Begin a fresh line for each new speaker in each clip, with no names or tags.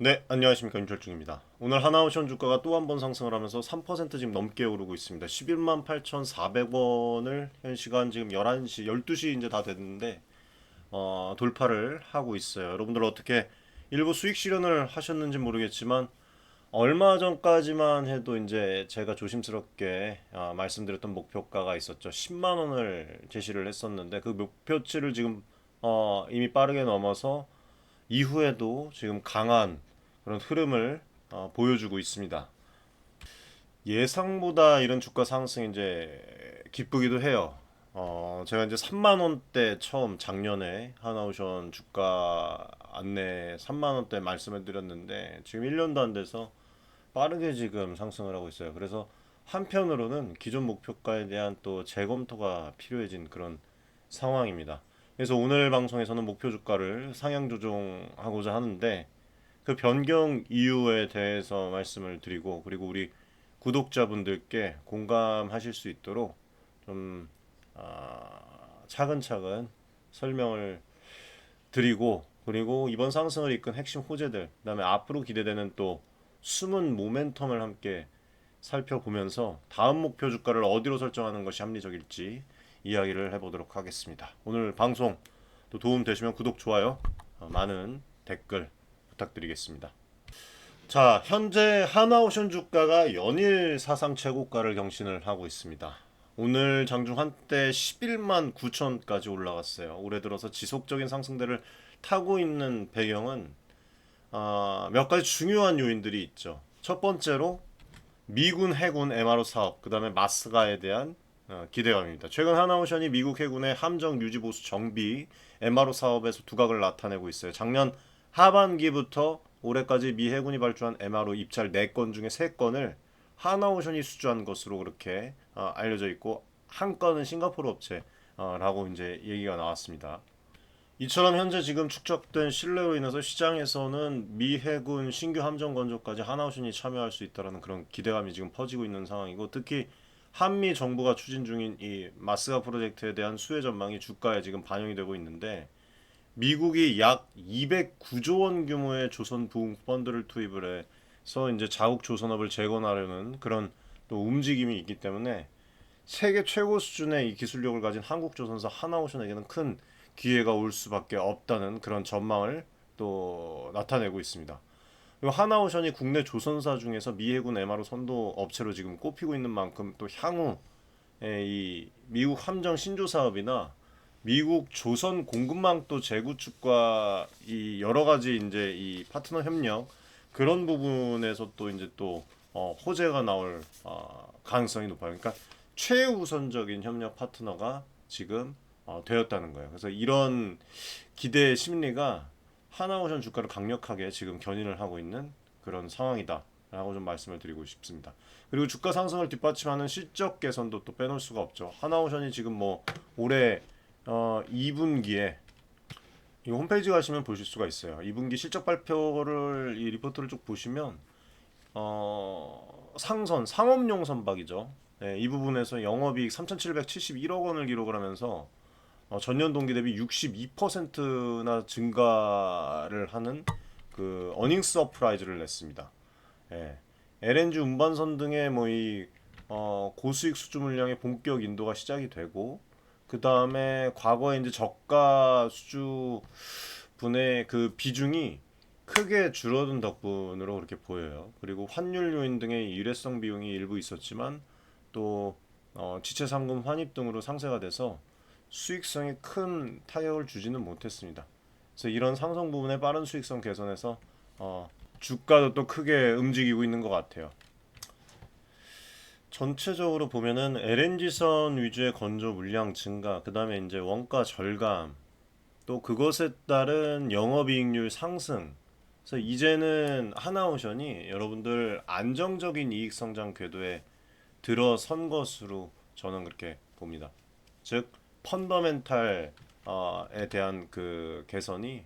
네, 안녕하십니까. 윤철중입니다. 오늘 하나오션 주가가 또 한 번 상승을 하면서 3% 지금 넘게 오르고 있습니다. 11만 8,400원을 현 시간 지금 11시, 12시 이제 다 됐는데 돌파를 하고 있어요. 여러분들 어떻게 일부 수익 실현을 하셨는지 모르겠지만 얼마 전까지만 해도 이제 제가 조심스럽게 말씀드렸던 목표가가 있었죠. 10만 원을 제시를 했었는데 그 목표치를 지금 이미 빠르게 넘어서 이후에도 지금 강한 그런 흐름을 보여주고 있습니다. 예상보다 이런 주가 상승이 이제 기쁘기도 해요. 제가 이제 3만 원대 처음 작년에 하나오션 주가 안내 3만 원대 말씀을 드렸는데 지금 1년도 안 돼서 빠르게 지금 상승을 하고 있어요. 그래서 한편으로는 기존 목표가에 대한 또 재검토가 필요해진 그런 상황입니다. 그래서 오늘 방송에서는 목표 주가를 상향 조정하고자 하는데 그 변경 이유에 대해서 말씀을 드리고 그리고 우리 구독자분들께 공감하실 수 있도록 좀 차근차근 설명을 드리고 그리고 이번 상승을 이끈 핵심 호재들 그다음에 앞으로 기대되는 또 숨은 모멘텀을 함께 살펴보면서 다음 목표 주가를 어디로 설정하는 것이 합리적일지 이야기를 해보도록 하겠습니다. 오늘 방송 또 도움 되시면 구독, 좋아요, 많은 댓글 부탁드리겠습니다. 자, 현재 하나오션 주가가 연일 사상 최고가를 경신을 하고 있습니다. 오늘 장중 한때 11만 9천까지 올라갔어요. 올해 들어서 지속적인 상승세를 타고 있는 배경은 몇 가지 중요한 요인들이 있죠. 첫 번째로 미군 해군 MRO 사업, 그 다음에 마스가에 대한 기대감입니다. 최근 하나오션이 미국 해군의 함정 유지 보수 정비 MRO 사업에서 두각을 나타내고 있어요. 작년 하반기부터 올해까지 미 해군이 발주한 MRO 입찰 4건 중에 3건을 하나오션이 수주한 것으로 그렇게 알려져 있고 한 건은 싱가포르 업체라고 이제 얘기가 나왔습니다. 이처럼 현재 지금 축적된 신뢰로 인해서 시장에서는 미 해군 신규 함정 건조까지 하나오션이 참여할 수 있다는 그런 기대감이 지금 퍼지고 있는 상황이고 특히 한미 정부가 추진 중인 이 마스가 프로젝트에 대한 수혜 전망이 주가에 지금 반영이 되고 있는데 미국이 약 209조 원 규모의 조선 부흥 펀드를 투입을 해서 이제 자국 조선업을 재건하려는 그런 또 움직임이 있기 때문에 세계 최고 수준의 이 기술력을 가진 한국 조선사 하나오션에게는 큰 기회가 올 수밖에 없다는 그런 전망을 또 나타내고 있습니다. 그리고 하나오션이 국내 조선사 중에서 미 해군 MRO 선도 업체로 지금 꼽히고 있는 만큼 또 향후 이 미국 함정 신조 사업이나 미국 조선 공급망 또 재구축과 이 여러 가지 이제 이 파트너 협력 그런 부분에서 또 이제 또 호재가 나올 가능성이 높아요. 그러니까 최우선적인 협력 파트너가 지금 되었다는 거예요. 그래서 이런 기대 심리가 하나오션 주가를 강력하게 지금 견인을 하고 있는 그런 상황이다라고 좀 말씀을 드리고 싶습니다. 그리고 주가 상승을 뒷받침하는 실적 개선도 또 빼놓을 수가 없죠. 하나오션이 지금 뭐 올해 2분기에 이 홈페이지 가시면 보실 수가 있어요. 2분기 실적 발표를 이 리포트를 쭉 보시면 상선 상업용 선박이죠. 네, 이 부분에서 영업이익 3,771억 원을 기록을 하면서 전년 동기 대비 62%나 증가를 하는 그 어닝스 서프라이즈를 냈습니다. 예. LNG 운반선 등의 뭐 이 고수익 수주 물량의 본격 인도가 시작이 되고 그 다음에 과거에 이제 저가 수주 분의 그 비중이 크게 줄어든 덕분으로 그렇게 보여요. 그리고 환율 요인 등의 일회성 비용이 일부 있었지만 또 지체 상금 환입 등으로 상쇄가 돼서 수익성에 큰 타격을 주지는 못했습니다. 그래서 이런 상승 부분의 빠른 수익성 개선에서 주가도 또 크게 움직이고 있는 것 같아요. 전체적으로 보면은 LNG선 위주의 건조 물량 증가, 그 다음에 이제 원가 절감, 또 그것에 따른 영업이익률 상승. 그래서 이제는 하나오션이 여러분들 안정적인 이익 성장 궤도에 들어선 것으로 저는 그렇게 봅니다. 즉 펀더멘탈에 대한 그 개선이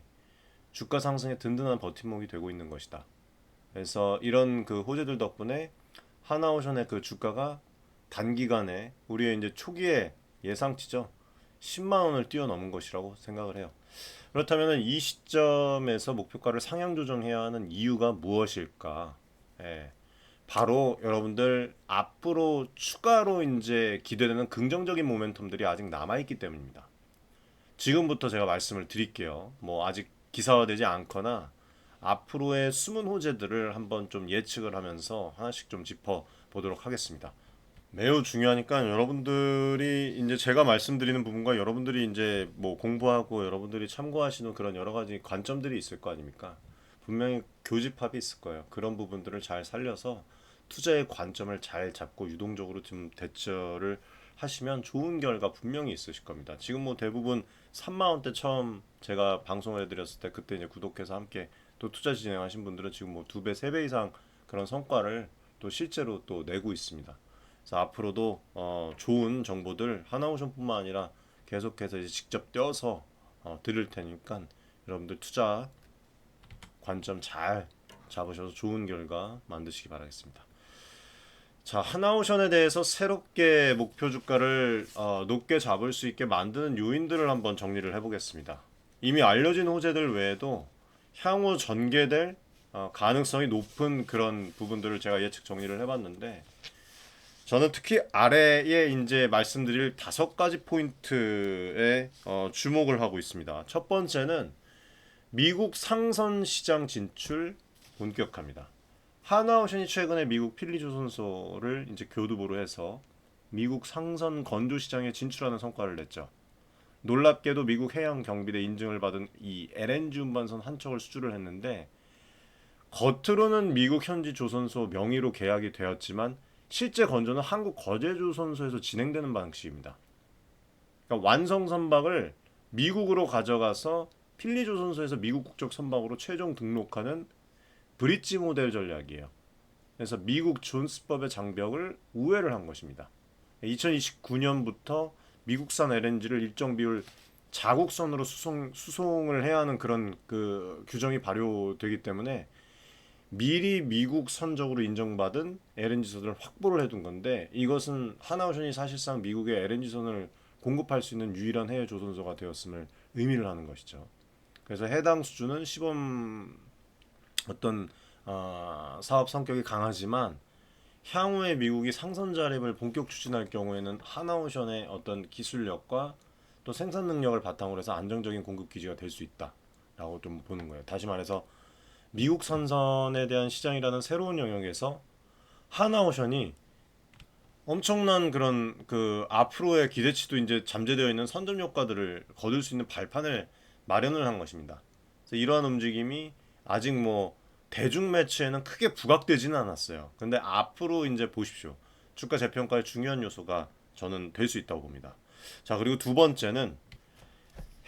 주가 상승의 든든한 버팀목이 되고 있는 것이다. 그래서 이런 그 호재들 덕분에 하나오션의 그 주가가 단기간에 우리의 이제 초기의 예상치죠. 10만 원을 뛰어넘은 것이라고 생각을 해요. 그렇다면 이 시점에서 목표가를 상향 조정해야 하는 이유가 무엇일까? 예, 바로 여러분들 앞으로 추가로 이제 기대되는 긍정적인 모멘텀들이 아직 남아있기 때문입니다. 지금부터 제가 말씀을 드릴게요. 뭐 아직 기사화되지 않거나 앞으로의 숨은 호재들을 한번 좀 예측을 하면서 하나씩 좀 짚어 보도록 하겠습니다. 매우 중요하니까 여러분들이 이제 제가 말씀드리는 부분과 여러분들이 이제 뭐 공부하고 여러분들이 참고하시는 그런 여러 가지 관점들이 있을 거 아닙니까? 분명히 교집합이 있을 거예요. 그런 부분들을 잘 살려서 투자의 관점을 잘 잡고 유동적으로 좀 대처를 하시면 좋은 결과 분명히 있으실 겁니다. 지금 뭐 대부분 3만 원대 처음 제가 방송을 해드렸을 때 그때 이제 구독해서 함께 또 투자 진행하신 분들은 지금 뭐 2배, 3배 이상 그런 성과를 또 실제로 또 내고 있습니다. 그래서 앞으로도 좋은 정보들 하나오션뿐만 아니라 계속해서 이제 직접 떼어서 드릴 테니까 여러분들 투자 관점 잘 잡으셔서 좋은 결과 만드시기 바라겠습니다. 자, 하나오션에 대해서 새롭게 목표 주가를 높게 잡을 수 있게 만드는 요인들을 한번 정리를 해보겠습니다. 이미 알려진 호재들 외에도 향후 전개될 가능성이 높은 그런 부분들을 제가 예측 정리를 해봤는데 저는 특히 아래에 이제 말씀드릴 5가지 포인트에 주목을 하고 있습니다. 첫 번째는 미국 상선 시장 진출 본격합니다. 하나오션이 최근에 미국 필리조선소를 이제 교두보로 해서 미국 상선 건조 시장에 진출하는 성과를 냈죠. 놀랍게도 미국 해양 경비대 인증을 받은 이 LNG 운반선 한 척을 수주를 했는데 겉으로는 미국 현지 조선소 명의로 계약이 되었지만 실제 건조는 한국 거제조선소에서 진행되는 방식입니다. 그러니까 완성 선박을 미국으로 가져가서 필리조선소에서 미국 국적 선박으로 최종 등록하는 브릿지 모델 전략이에요. 그래서 미국 존스법의 장벽을 우회를 한 것입니다. 2029년부터 미국산 LNG를 일정 비율 자국선으로 수송을 해야 하는 그런 그 규정이 발효되기 때문에 미리 미국 선적으로 인정받은 LNG선을 확보를 해둔 건데 이것은 하나오션이 사실상 미국의 LNG선을 공급할 수 있는 유일한 해외 조선소가 되었음을 의미를 하는 것이죠. 그래서 해당 수주는 시범 어떤 사업 성격이 강하지만 향후에 미국이 상선 자립을 본격 추진할 경우에는 하나오션의 어떤 기술력과 또 생산 능력을 바탕으로 해서 안정적인 공급 기지가 될 수 있다라고 좀 보는 거예요. 다시 말해서 미국 선선에 대한 시장이라는 새로운 영역에서 하나오션이 엄청난 그런 그 앞으로의 기대치도 이제 잠재되어 있는 선점 효과들을 거둘 수 있는 발판을 마련을 한 것입니다. 그래서 이러한 움직임이 아직 뭐 대중 매체에는 크게 부각되지는 않았어요. 근데 앞으로 이제 보십시오. 주가 재평가의 중요한 요소가 저는 될 수 있다고 봅니다. 자, 그리고 두 번째는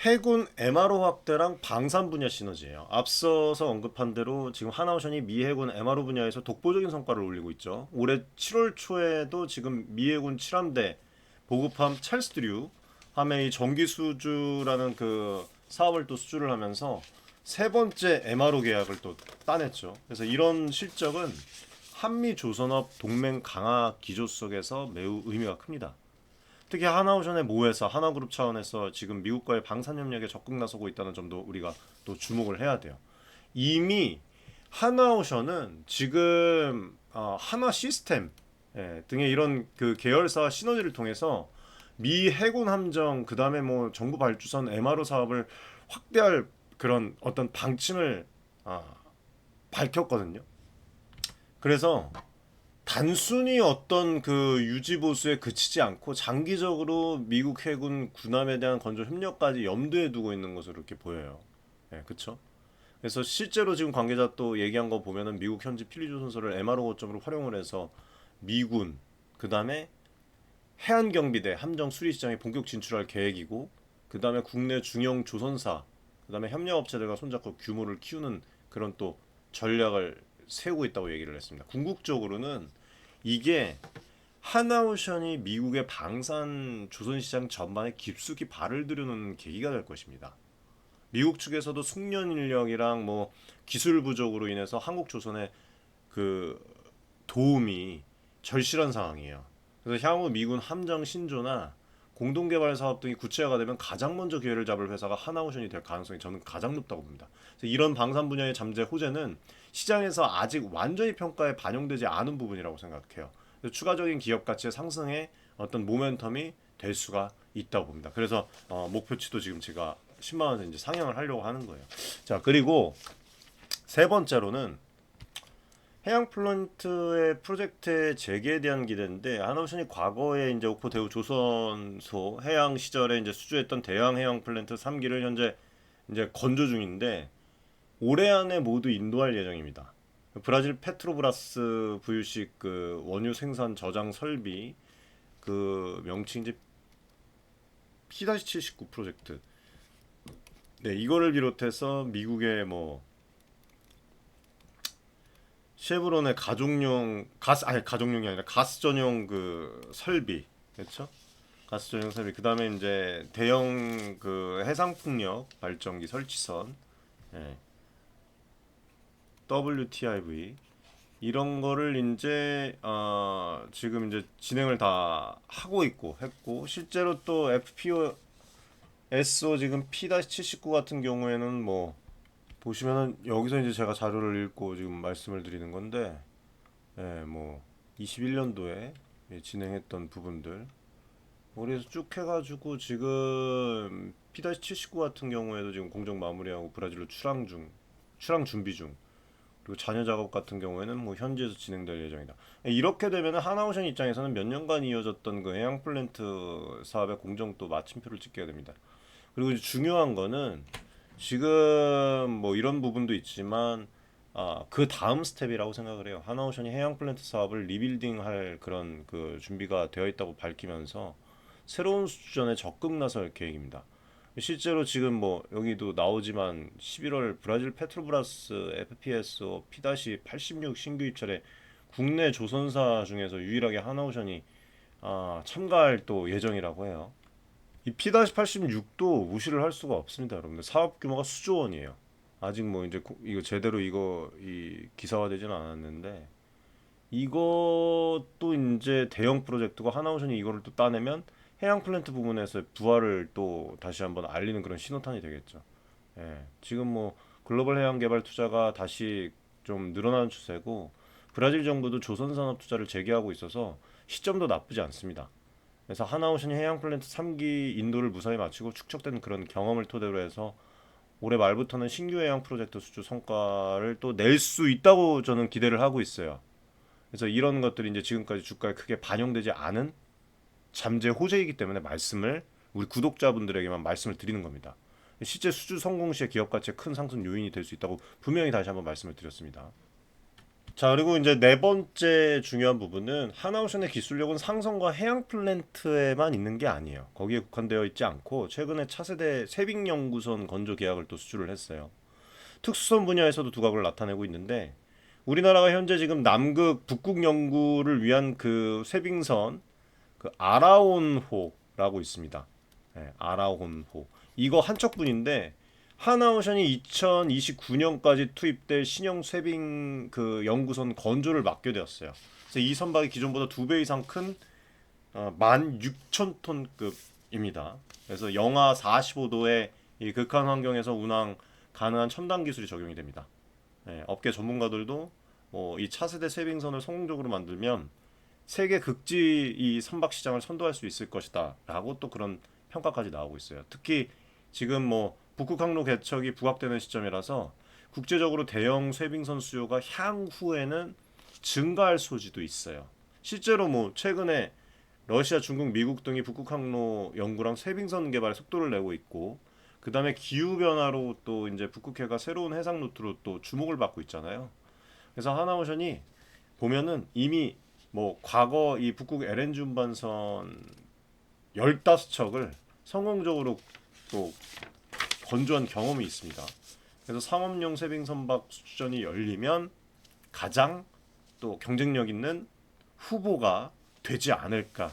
해군 MRO 확대랑 방산 분야 시너지예요. 앞서서 언급한 대로 지금 하나오션이 미 해군 MRO 분야에서 독보적인 성과를 올리고 있죠. 올해 7월 초에도 지금 미 해군 7함대 보급함 찰스드류 함의 이 정기 수주라는 그 사업을 또 수주를 하면서 세 번째 MRO 계약을 또 따냈죠. 그래서 이런 실적은 한미 조선업 동맹 강화 기조 속에서 매우 의미가 큽니다. 특히 하나오션의 모회사 하나그룹 차원에서 지금 미국과의 방산 협력에 적극 나서고 있다는 점도 우리가 또 주목을 해야 돼요. 이미 하나오션은 지금 하나 시스템 등의 이런 그 계열사 시너지를 통해서 미 해군 함정 그다음에 뭐 정부 발주선 MRO 사업을 확대할 그런 어떤 방침을 밝혔거든요. 그래서 단순히 어떤 그 유지 보수에 그치지 않고 장기적으로 미국 해군 군함에 대한 건조 협력까지 염두에 두고 있는 것으로 이렇게 보여요. 예, 그렇죠? 그래서 실제로 지금 관계자 또 얘기한 거 보면은 미국 현지 필리조선소를 MRO 거점으로 활용을 해서 미군 그다음에 해안경비대 함정 수리 시장에 본격 진출할 계획이고 그다음에 국내 중형 조선사 그다음에 협력업체들과 손잡고 규모를 키우는 그런 또 전략을 세우고 있다고 얘기를 했습니다. 궁극적으로는 이게 하나오션이 미국의 방산 조선시장 전반에 깊숙이 발을 들여놓는 계기가 될 것입니다. 미국 측에서도 숙련 인력이랑 뭐 기술 부족으로 인해서 한국 조선의 그 도움이 절실한 상황이에요. 그래서 향후 미군 함정 신조나 공동 개발 사업 등이 구체화가 되면 가장 먼저 기회를 잡을 회사가 하나오션이 될 가능성이 저는 가장 높다고 봅니다. 그래서 이런 방산 분야의 잠재 호재는 시장에서 아직 완전히 평가에 반영되지 않은 부분이라고 생각해요. 그래서 추가적인 기업 가치의 상승에 어떤 모멘텀이 될 수가 있다고 봅니다. 그래서 목표치도 지금 제가 10만 원에서 이제 상향을 하려고 하는 거예요. 자, 그리고 세 번째로는 해양 플랜트의 프로젝트의 재개에 대한 기대인데, 하나오션이 과거에 이제 옥포 대우 조선소 해양 시절에 이제 수주했던 대양 해양 플랜트 3기를 현재 이제 건조 중인데 올해 안에 모두 인도할 예정입니다. 브라질 페트로브라스 VUC 그 원유 생산 저장 설비 그 명칭 이제 P-79 프로젝트. 네, 이거를 비롯해서 미국의 뭐 쉐브론의 가족용 가스 아니 가족용이 아니라 가스 전용 그 설비, 그렇죠? 가스 전용 설비. 그다음에 이제 대형 그 해상 풍력 발전기 설치선, 예, WTIV 이런 거를 이제 지금 이제 진행을 다 하고 있고 했고, 실제로 또 FPSO 지금 P-79 같은 경우에는 뭐 보시면은 여기서 이제 제가 자료를 읽고 지금 말씀을 드리는 건데, 예, 뭐 21년도에 진행했던 부분들 그래서 쭉 해가지고 지금 P-79 같은 경우에도 지금 공정 마무리하고 브라질로 출항 준비 중. 그리고 잔여 작업 같은 경우에는 뭐 현지에서 진행될 예정이다. 이렇게 되면 하나오션 입장에서는 몇 년간 이어졌던 그 해양 플랜트 사업의 공정 또 마침표를 찍게 됩니다. 그리고 이제 중요한 거는 지금 뭐 이런 부분도 있지만 그 다음 스텝이라고 생각을 해요. 하나오션이 해양 플랜트 사업을 리빌딩할 그런 그 준비가 되어 있다고 밝히면서 새로운 수주전에 적극 나설 계획입니다. 실제로 지금 뭐 여기도 나오지만 11월 브라질 페트로브라스 FPSO P-86 신규 입찰에 국내 조선사 중에서 유일하게 하나오션이 참가할 또 예정이라고 해요. 이 P-86도 무시를 할 수가 없습니다, 여러분들. 사업 규모가 수조 원이에요. 아직 뭐 이제 이거 제대로 이거 이 기사화되지는 않았는데, 이것도 이제 대형 프로젝트고 하나오션이 이거를 또 따내면 해양 플랜트 부분에서 부활을 또 다시 한번 알리는 그런 신호탄이 되겠죠. 예, 지금 뭐 글로벌 해양 개발 투자가 다시 좀 늘어나는 추세고, 브라질 정부도 조선 산업 투자를 재개하고 있어서 시점도 나쁘지 않습니다. 그래서 하나오션이 해양 플랜트 3기 인도를 무사히 마치고 축적된 그런 경험을 토대로 해서 올해 말부터는 신규 해양 프로젝트 수주 성과를 또 낼 수 있다고 저는 기대를 하고 있어요. 그래서 이런 것들이 이제 지금까지 주가에 크게 반영되지 않은 잠재 호재이기 때문에 말씀을 우리 구독자분들에게만 말씀을 드리는 겁니다. 실제 수주 성공 시에 기업 가치의 큰 상승 요인이 될 수 있다고 분명히 다시 한번 말씀을 드렸습니다. 자, 그리고 이제 네 번째 중요한 부분은 하나오션의 기술력은 상선과 해양 플랜트에만 있는 게 아니에요. 거기에 국한되어 있지 않고 최근에 차세대 세빙연구선 건조 계약을 또 수주를 했어요. 특수선 분야에서도 두각을 나타내고 있는데, 우리나라가 현재 지금 남극 북극 연구를 위한 그 세빙선 그 아라온호라고 있습니다. 네, 아라온호. 이거 한 척분인데 하나오션이 2029년까지 투입될 신형 쇠빙 그 연구선 건조를 맡게 되었어요. 그래서 이 선박이 기존보다 2배 이상 큰 16,000톤급입니다. 그래서 영하 45도의 이 극한 환경에서 운항 가능한 첨단 기술이 적용이 됩니다. 네, 업계 전문가들도 이 차세대 쇠빙선을 성공적으로 만들면 세계 극지 이 선박 시장을 선도할 수 있을 것이다라고 또 그런 평가까지 나오고 있어요. 특히 지금 뭐 북극 항로 개척이 부각되는 시점이라서 국제적으로 대형 쇠빙선 수요가 향후에는 증가할 소지도 있어요. 실제로 뭐 최근에 러시아, 중국, 미국 등이 북극 항로 연구랑 쇠빙선 개발에 속도를 내고 있고, 그다음에 기후 변화로 또 이제 북극해가 새로운 해상 루트로 또 주목을 받고 있잖아요. 그래서 하나오션이 보면은 이미 뭐 과거 이 북극 LNG 운반선 15척을 성공적으로 또 건조한 경험이 있습니다. 그래서 상업용 세빙 선박 수주전이 열리면 가장 또 경쟁력 있는 후보가 되지 않을까.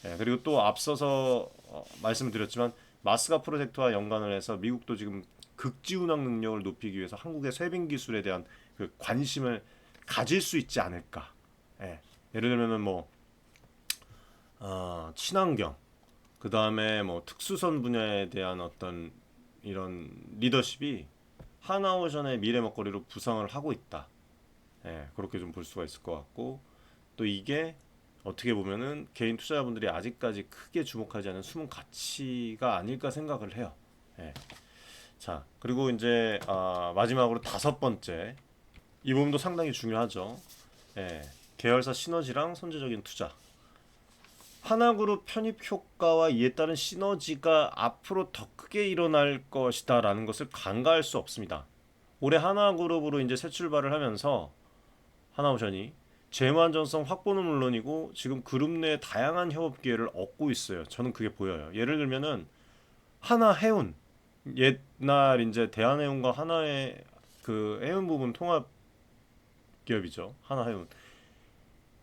예, 그리고 또 앞서서 말씀을 드렸지만 마스가 프로젝트와 연관을 해서 미국도 지금 극지 운항 능력을 높이기 위해서 한국의 쇠빙 기술에 대한 그 관심을 가질 수 있지 않을까. 예, 예를 들면은 뭐 친환경, 그 다음에 뭐 특수선 분야에 대한 어떤 이런 리더십이 하나오션의 미래 먹거리로 부상을 하고 있다. 예, 그렇게 좀 볼 수가 있을 것 같고, 또 이게 어떻게 보면은 개인 투자자분들이 아직까지 크게 주목하지 않은 숨은 가치가 아닐까 생각을 해요. 예. 자, 그리고 이제 마지막으로 다섯 번째, 이 부분도 상당히 중요하죠. 예, 계열사 시너지랑 선제적인 투자. 하나그룹 편입 효과와 이에 따른 시너지가 앞으로 더 크게 일어날 것이다라는 것을 간과할 수 없습니다. 올해 하나그룹으로 이제 새 출발을 하면서 하나오션이 재무 안전성 확보는 물론이고 지금 그룹 내 다양한 협업 기회를 얻고 있어요. 저는 그게 보여요. 예를 들면은 하나해운, 옛날 이제 대한해운과 하나의 그 해운 부분 통합 기업이죠. 하나해운.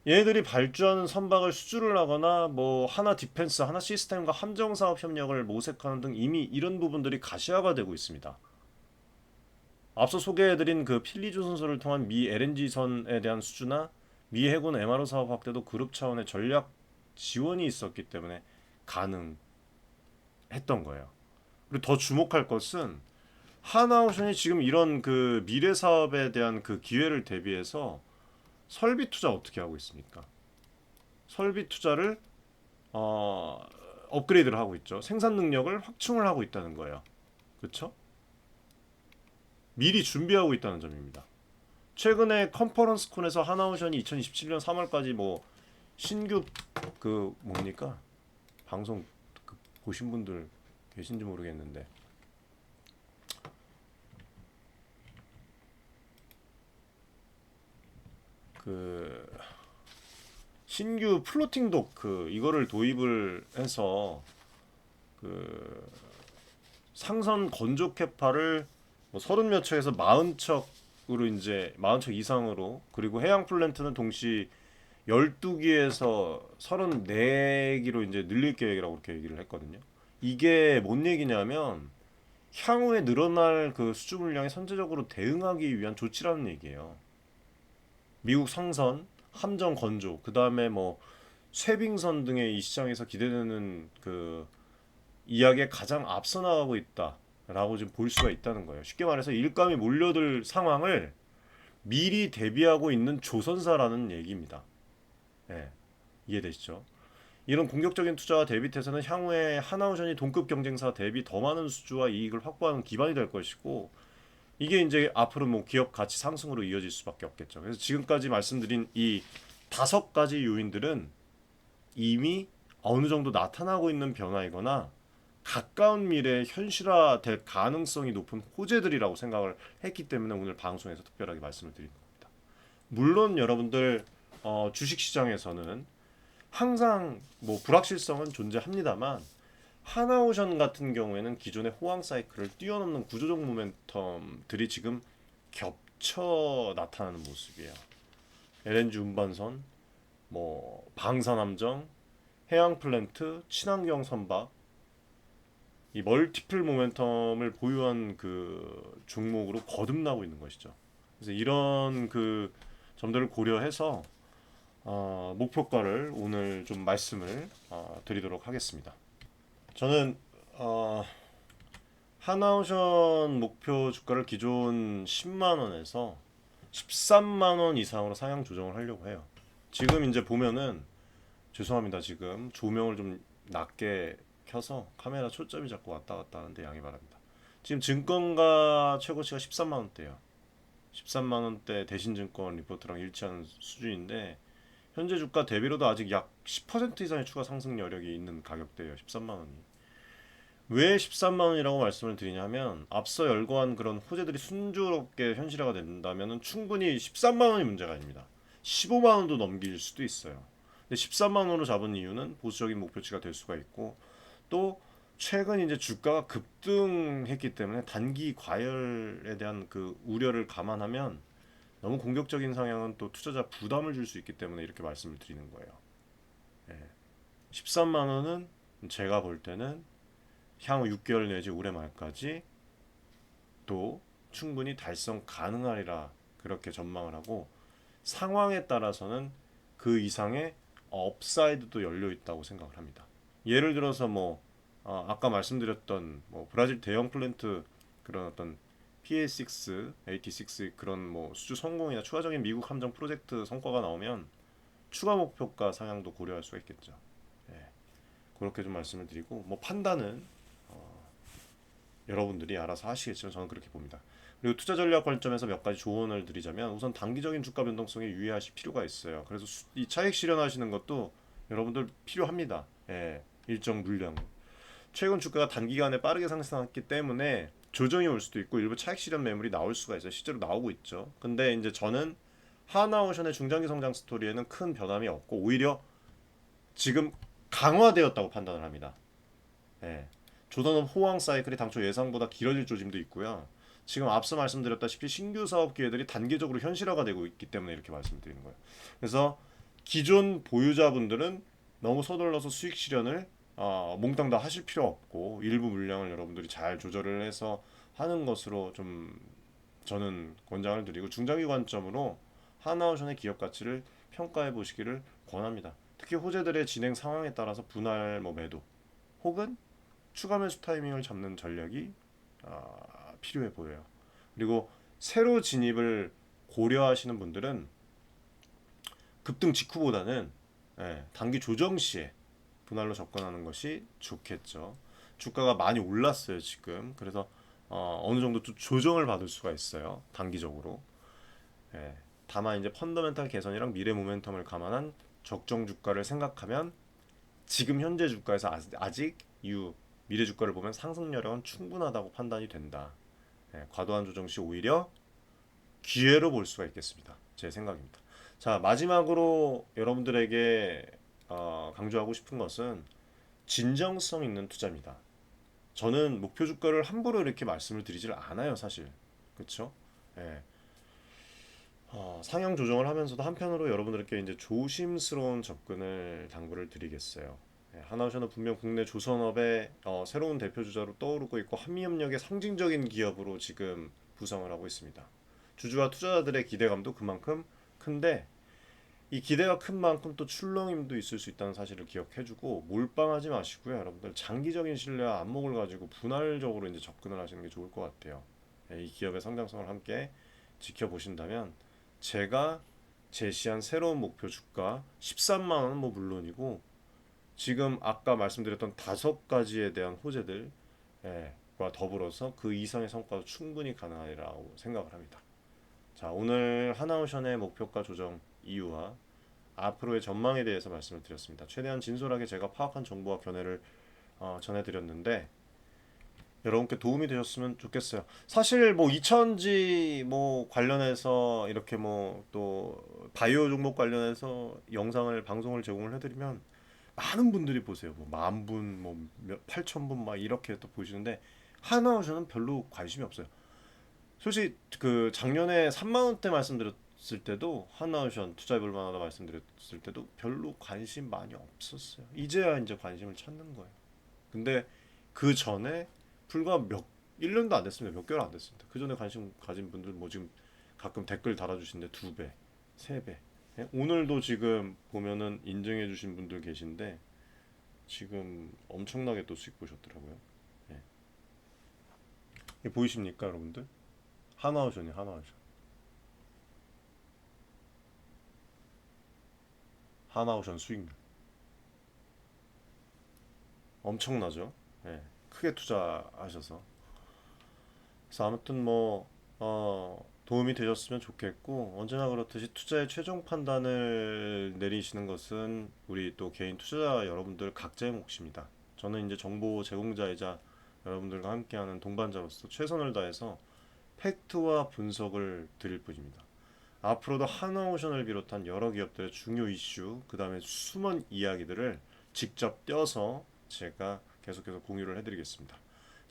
얘네들이 발주하는 선박을 수주를 하거나 뭐 하나 디펜스, 하나 시스템과 함정 사업 협력을 모색하는 등 이미 이런 부분들이 가시화가 되고 있습니다. 앞서 소개해드린 그 필리조선소를 통한 미 LNG선에 대한 수주나 미 해군 MRO 사업 확대도 그룹 차원의 전략 지원이 있었기 때문에 가능했던 거예요. 그리고 더 주목할 것은 하나오션이 지금 이런 그 미래 사업에 대한 그 기회를 대비해서 설비 투자 어떻게 하고 있습니까? 설비 투자를 어, 업그레이드를 하고 있죠. 생산 능력을 확충을 하고 있다는 거예요. 그렇죠? 미리 준비하고 있다는 점입니다. 최근에 컨퍼런스콘에서 하나오션이 2027년 3월까지 뭐 신규 그 뭡니까? 방송 그 보신 분들 계신지 모르겠는데 그 신규 플로팅 도크 이거를 도입을 해서 그 상선 건조 캐파를 뭐 30몇 척에서 40척으로 이제 40척 이상으로, 그리고 해양 플랜트는 동시 12기에서 34기로 이제 늘릴 계획이라고 그렇게 얘기를 했거든요. 이게 뭔 얘기냐면 향후에 늘어날 그 수주 물량에 선제적으로 대응하기 위한 조치라는 얘기예요. 미국 상선, 함정 건조, 그 다음에 뭐 쇠빙선 등의 이 시장에서 기대되는 그 이야기에 가장 앞서 나가고 있다라고 지금 볼 수가 있다는 거예요. 쉽게 말해서 일감이 몰려들 상황을 미리 대비하고 있는 조선사라는 얘기입니다. 예, 이해되시죠? 이런 공격적인 투자와 대비태세는 향후에 하나오션이 동급 경쟁사 대비 더 많은 수주와 이익을 확보하는 기반이 될 것이고, 이게 이제 앞으로 뭐 기업 가치 상승으로 이어질 수밖에 없겠죠. 그래서 지금까지 말씀드린 이 다섯 가지 요인들은 이미 어느 정도 나타나고 있는 변화이거나 가까운 미래에 현실화될 가능성이 높은 호재들이라고 생각을 했기 때문에 오늘 방송에서 특별하게 말씀을 드리는 겁니다. 물론 여러분들 주식시장에서는 항상 뭐 불확실성은 존재합니다만 하나오션 같은 경우에는 기존의 호황 사이클을 뛰어넘는 구조적 모멘텀들이 지금 겹쳐 나타나는 모습이에요. LNG 운반선, 뭐 방산함정, 해양 플랜트, 친환경 선박, 이 멀티플 모멘텀을 보유한 그 종목으로 거듭나고 있는 것이죠. 그래서 이런 그 점들을 고려해서 목표가를 오늘 좀 말씀을 드리도록 하겠습니다. 저는 하나오션 목표 주가를 기존 10만 원에서 13만 원 이상으로 상향 조정을 하려고 해요. 지금 이제 보면은 죄송합니다. 지금 조명을 좀 낮게 켜서 카메라 초점이 자꾸 왔다 갔다 하는데 양해 바랍니다. 지금 증권가 최고치가 13만 원대예요. 13만 원대 대신증권 리포트랑 일치하는 수준인데 현재 주가 대비로도 아직 약 10% 이상의 추가 상승 여력이 있는 가격대예요. 13만 원이. 왜 13만 원이라고 말씀을 드리냐면 앞서 열거한 그런 호재들이 순조롭게 현실화가 된다면 충분히 13만 원이 문제가 아닙니다. 15만 원도 넘길 수도 있어요. 근데 13만 원으로 잡은 이유는 보수적인 목표치가 될 수가 있고, 또 최근 이제 주가가 급등했기 때문에 단기 과열에 대한 그 우려를 감안하면 너무 공격적인 상향은 또 투자자 부담을 줄 수 있기 때문에 이렇게 말씀을 드리는 거예요. 예. 13만 원은 제가 볼 때는 향후 6개월 내지 올해 말까지 또 충분히 달성 가능하리라 그렇게 전망을 하고, 상황에 따라서는 그 이상의 업사이드도 열려 있다고 생각을 합니다. 예를 들어서 뭐 아까 말씀드렸던 뭐 브라질 대형 플랜트 그런 어떤 PA6, AT6 그런 뭐 수주 성공이나 추가적인 미국 함정 프로젝트 성과가 나오면 추가 목표가 상향도 고려할 수가 있겠죠. 예, 그렇게 좀 말씀을 드리고 뭐 판단은 여러분들이 알아서 하시겠지만 저는 그렇게 봅니다. 그리고 투자 전략 관점에서 몇 가지 조언을 드리자면 우선 단기적인 주가 변동성에 유의하실 필요가 있어요. 그래서 이 차익 실현하시는 것도 여러분들 필요합니다. 예, 일정 물량. 최근 주가가 단기간에 빠르게 상승했기 때문에 조정이 올 수도 있고 일부 차익 실현 매물이 나올 수가 있어요. 실제로 나오고 있죠. 근데 이제 저는 하나오션의 중장기 성장 스토리에는 큰 변함이 없고 오히려 지금 강화되었다고 판단을 합니다. 예. 조선업 호황 사이클이 당초 예상보다 길어질 조짐도 있고요. 지금 앞서 말씀드렸다시피 신규 사업 기회들이 단계적으로 현실화가 되고 있기 때문에 이렇게 말씀드리는 거예요. 그래서 기존 보유자분들은 너무 서둘러서 수익 실현을 몽땅 다 하실 필요 없고 일부 물량을 여러분들이 잘 조절을 해서 하는 것으로 좀 저는 권장을 드리고 중장기 관점으로 하나오션의 기업 가치를 평가해 보시기를 권합니다. 특히 호재들의 진행 상황에 따라서 분할 뭐 매도 혹은 추가 매수 타이밍을 잡는 전략이 필요해 보여요. 그리고 새로 진입을 고려하시는 분들은 급등 직후보다는 단기 조정 시에 분할로 접근하는 것이 좋겠죠. 주가가 많이 올랐어요 지금. 그래서 어느 정도 또 조정을 받을 수가 있어요 단기적으로. 다만 이제 펀더멘탈 개선이랑 미래 모멘텀을 감안한 적정 주가를 생각하면 지금 현재 주가에서 아직 이후 미래 주가를 보면 상승 여력은 충분하다고 판단이 된다. 과도한 조정 시 오히려 기회로 볼 수가 있겠습니다. 제 생각입니다. 자, 마지막으로 여러분들에게 강조하고 싶은 것은 진정성 있는 투자입니다. 저는 목표 주가를 함부로 이렇게 말씀을 드리질 않아요, 사실. 그렇죠? 예. 상향 조정을 하면서도 한편으로 여러분들께 이제 조심스러운 접근을 당부를 드리겠어요. 하나오션은 분명 국내 조선업의 새로운 대표 주자로 떠오르고 있고 한미협력의 상징적인 기업으로 지금 부상을 하고 있습니다. 주주와 투자자들의 기대감도 그만큼 큰데 이 기대가 큰 만큼 또 출렁임도 있을 수 있다는 사실을 기억해주고 몰빵하지 마시고요. 여러분들 장기적인 신뢰와 안목을 가지고 분할적으로 이제 접근을 하시는 게 좋을 것 같아요. 이 기업의 성장성을 함께 지켜보신다면 제가 제시한 새로운 목표 주가 13만 원은 뭐 물론이고 지금 아까 말씀드렸던 5가지에 대한 호재들과 더불어서 그 이상의 성과도 충분히 가능하리라고 생각을 합니다. 자, 오늘 하나오션의 목표가 조정 이유와 앞으로의 전망에 대해서 말씀을 드렸습니다. 최대한 진솔하게 제가 파악한 정보와 견해를 전해드렸는데 여러분께 도움이 되셨으면 좋겠어요. 사실 뭐 이천지 뭐 관련해서 이렇게 뭐 또 바이오 종목 관련해서 영상을 방송을 제공을 해드리면 많은 분들이 보세요. 뭐 10,000분, 뭐 8,000분 막 이렇게 또 보시는데 하나오션은 별로 관심이 없어요. 솔직히 그 작년에 3만 원대 말씀드렸을 때도 하나오션 투자해볼 만하다 말씀드렸을 때도 별로 관심 많이 없었어요. 이제야 이제 관심을 찾는 거예요. 근데 그 전에 불과 1년도 안 됐습니다. 몇 개월 안 됐습니다. 그 전에 관심 가진 분들 뭐 지금 가끔 댓글 달아주시는데 2배, 3배. 오늘도 지금 보면은 인증해 주신 분들 계신데 지금 엄청나게 또 수익 보셨더라고요. 예. 이게 보이십니까, 여러분들? 하나오션이 하나오션. 하나오션 수익률 엄청나죠? 예. 크게 투자하셔서. 그래서 아무튼 뭐 도움이 되셨으면 좋겠고 언제나 그렇듯이 투자의 최종 판단을 내리시는 것은 우리 또 개인 투자자 여러분들 각자의 몫입니다. 저는 이제 정보 제공자이자 여러분들과 함께하는 동반자로서 최선을 다해서 팩트와 분석을 드릴 뿐입니다. 앞으로도 하나오션을 비롯한 여러 기업들의 중요 이슈, 그 다음에 숨은 이야기들을 직접 떼어서 제가 계속해서 공유를 해드리겠습니다.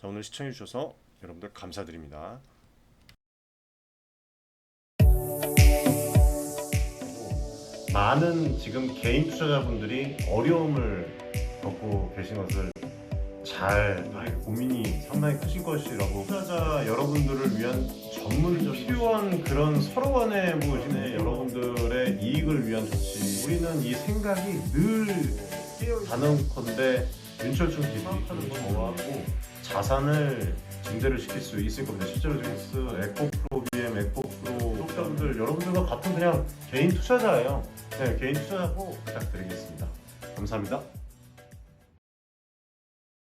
자, 오늘 시청해주셔서 여러분들 감사드립니다. 많은 지금 개인 투자자분들이 어려움을 겪고 계신 것을 잘 고민이 상당히 크신 것이라고 투자자 여러분들을 위한 전문적 필요한 그런 서로 간의 여러분들의 이익을 위한 조치 우리는 이 생각이 늘 단언컨대 윤철중 TV 저하고 자산을 증대를 시킬 수 있을 겁니다. 실제로 징스, 에코프로 BM, 에코프로 구독자분들 여러분들과 같은 그냥 개인 투자자예요. 네, 개인 투자자고 부탁드리겠습니다. 감사합니다.